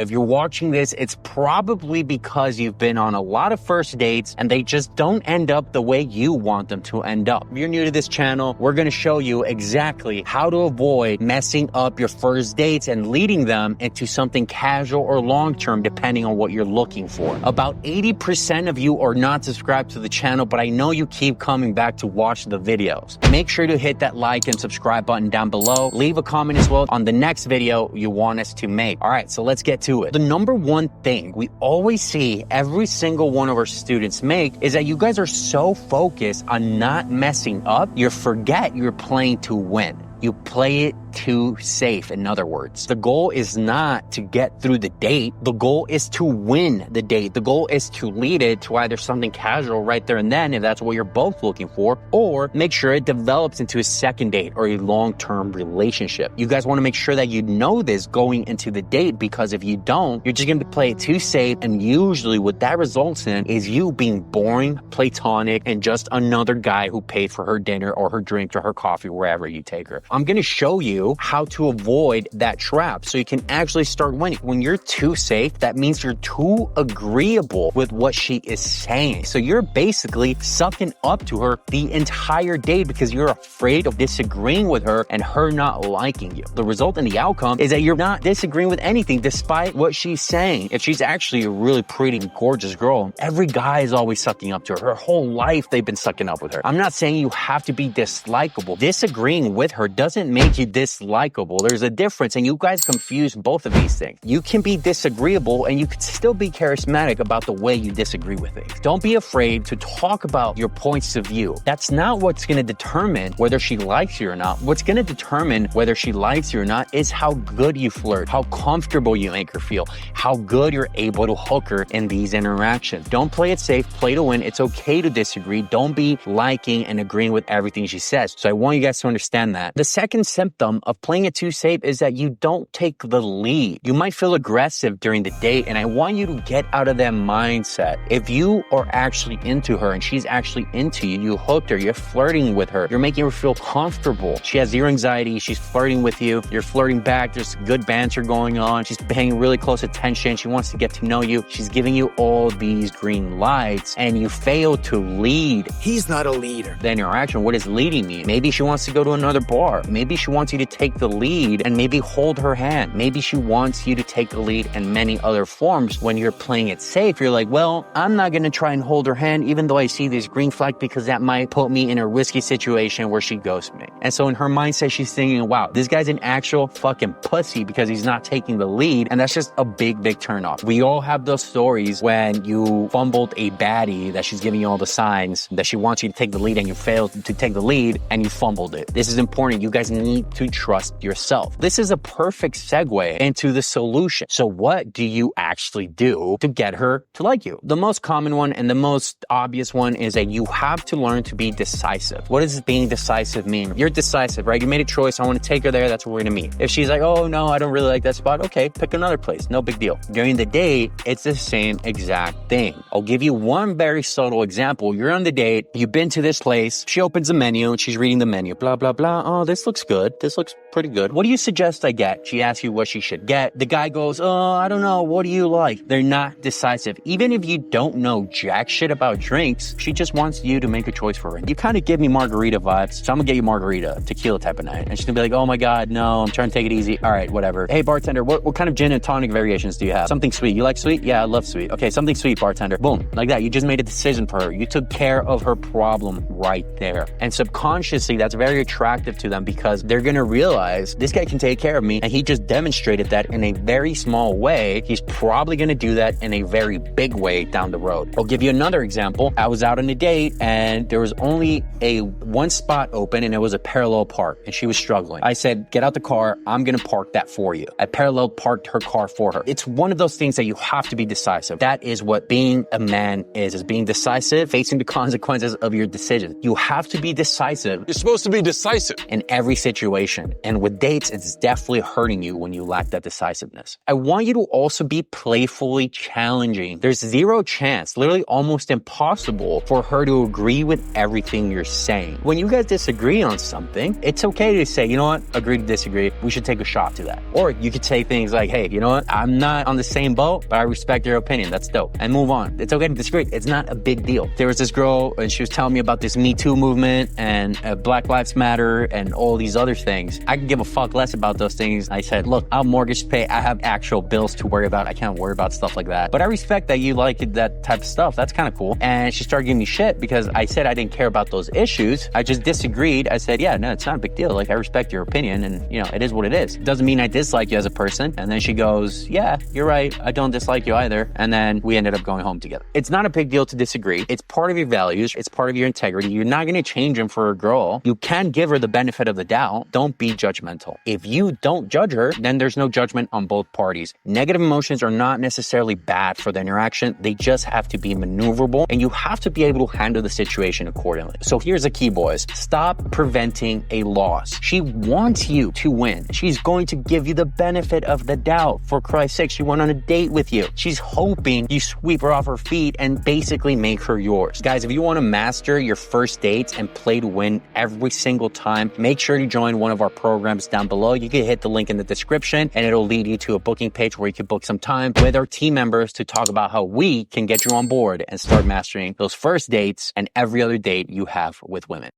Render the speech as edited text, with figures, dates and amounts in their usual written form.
If you're watching this, it's probably because you've been on a lot of first dates and they just don't end up the way you want them to end up. If you're new to this channel, we're going to show you exactly how to avoid messing up your first dates and leading them into something casual or long-term depending on what you're looking for. About 80% of you are not subscribed to the channel, but I know you keep coming back to watch the videos. Make sure to hit that like and subscribe button down below. Leave a comment as well on the next video you want us to make. All right, so let's get to it. The number one thing we always see every single one of our students make is that you guys are so focused on not messing up, you forget you're playing to win. You play it too safe, in other words. The goal is not to get through the date. The goal is to win the date. The goal is to lead it to either something casual right there and then, if that's what you're both looking for, or make sure it develops into a second date or a long-term relationship. You guys want to make sure that you know this going into the date, because if you don't, you're just going to play it too safe, and usually what that results in is you being boring, platonic, and just another guy who paid for her dinner or her drink or her coffee wherever you take her. I'm going to show you how to avoid that trap so you can actually start winning. When you're too safe, that means you're too agreeable with what she is saying. So you're basically sucking up to her the entire day because you're afraid of disagreeing with her and her not liking you. The result and the outcome is that you're not disagreeing with anything despite what she's saying. If she's actually a really pretty, gorgeous girl, every guy is always sucking up to her. Her whole life they've been sucking up with her. I'm not saying you have to be dislikable. Disagreeing with her doesn't make you dislikable. There's a difference, and you guys confuse both of these things. You can be disagreeable and you can still be charismatic about the way you disagree with things. Don't be afraid to talk about your points of view. That's not what's going to determine whether she likes you or not. What's going to determine whether she likes you or not is how good you flirt, how comfortable you make her feel, how good you're able to hook her in these interactions. Don't play it safe, play to win. It's okay to disagree. Don't be liking and agreeing with everything she says. So I want you guys to understand that. The second symptom of playing it too safe is that you don't take the lead. You might feel aggressive during the date, and I want you to get out of that mindset. If you are actually into her and she's actually into you, you hooked her, you're flirting with her, you're making her feel comfortable. She has zero anxiety, she's flirting with you, you're flirting back, there's good banter going on, she's paying really close attention, she wants to get to know you, she's giving you all these green lights, and you fail to lead. He's not a leader. The interaction, what does leading mean? Maybe she wants to go to another bar. Maybe she wants you to take the lead and maybe hold her hand. Maybe she wants you to take the lead in many other forms. When you're playing it safe, you're like, well, I'm not going to try and hold her hand even though I see this green flag because that might put me in a risky situation where she ghosts me. And so in her mindset, she's thinking, wow, this guy's an actual fucking pussy because he's not taking the lead. And that's just a big, big turnoff. We all have those stories when you fumbled a baddie that she's giving you all the signs that she wants you to take the lead and you failed to take the lead and you fumbled it. This is important. You guys need to trust yourself. This is a perfect segue into the solution. So what do you actually do to get her to like you? The most common one and the most obvious one is that you have to learn to be decisive. What does being decisive mean? You're decisive, right? You made a choice. I want to take her there. That's where we're going to meet. If she's like, oh no, I don't really like that spot. Okay, pick another place. No big deal. During the date, it's the same exact thing. I'll give you one very subtle example. You're on the date. You've been to this place. She opens the menu and she's reading the menu. Blah, blah, blah. Oh, this looks good. This looks pretty good. What do you suggest I get? She asks you what she should get. The guy goes, oh, I don't know. What do you like? They're not decisive. Even if you don't know jack shit about drinks, she just wants you to make a choice for her. You kind of give me margarita vibes, so I'm gonna get you margarita, tequila type of night. And she's gonna be like, oh my God, no, I'm trying to take it easy. All right, whatever. Hey, bartender, what kind of gin and tonic variations do you have? Something sweet. You like sweet? Yeah, I love sweet. Okay, something sweet, bartender. Boom. Like that. You just made a decision for her. You took care of her problem right there. And subconsciously, that's very attractive to them because they're gonna realize this guy can take care of me, and he just demonstrated that in a very small way. He's probably gonna do that in a very big way down the road. I'll give you another example. I was out on a date and there was only one spot open and it was a parallel park and she was struggling. I said, get out the car. I'm going to park that for you. I parallel parked her car for her. It's one of those things that you have to be decisive. That is what being a man is being decisive, facing the consequences of your decisions. You have to be decisive. You're supposed to be decisive in every situation. action. And with dates, it's definitely hurting you when you lack that decisiveness. I want you to also be playfully challenging. There's zero chance, literally almost impossible, for her to agree with everything you're saying. When you guys disagree on something, it's okay to say, you know what, agree to disagree. We should take a shot to that. Or you could say things like, hey, you know what, I'm not on the same boat, but I respect your opinion. That's dope. And move on. It's okay to disagree. It's not a big deal. There was this girl and she was telling me about this Me Too movement and Black Lives Matter and all these other things. I could give a fuck less about those things. I said, look, I'll mortgage pay. I have actual bills to worry about. I can't worry about stuff like that. But I respect that you like that type of stuff. That's kind of cool. And she started giving me shit because I said I didn't care about those issues. I just disagreed. I said, yeah, no, it's not a big deal. Like, I respect your opinion and, you know, it is what it is. Doesn't mean I dislike you as a person. And then she goes, yeah, you're right. I don't dislike you either. And then we ended up going home together. It's not a big deal to disagree. It's part of your values. It's part of your integrity. You're not going to change them for a girl. You can give her the benefit of the doubt. Don't be judgmental. If you don't judge her, then there's no judgment on both parties. Negative emotions are not necessarily bad for the interaction. They just have to be maneuverable and you have to be able to handle the situation accordingly. So here's the key, boys. Stop preventing a loss. She wants you to win. She's going to give you the benefit of the doubt. For Christ's sake, she went on a date with you. She's hoping you sweep her off her feet and basically make her yours. Guys, if you want to master your first dates and play to win every single time, make sure to join one of our programs down below. You can hit the link in the description and it'll lead you to a booking page where you can book some time with our team members to talk about how we can get you on board and start mastering those first dates and every other date you have with women.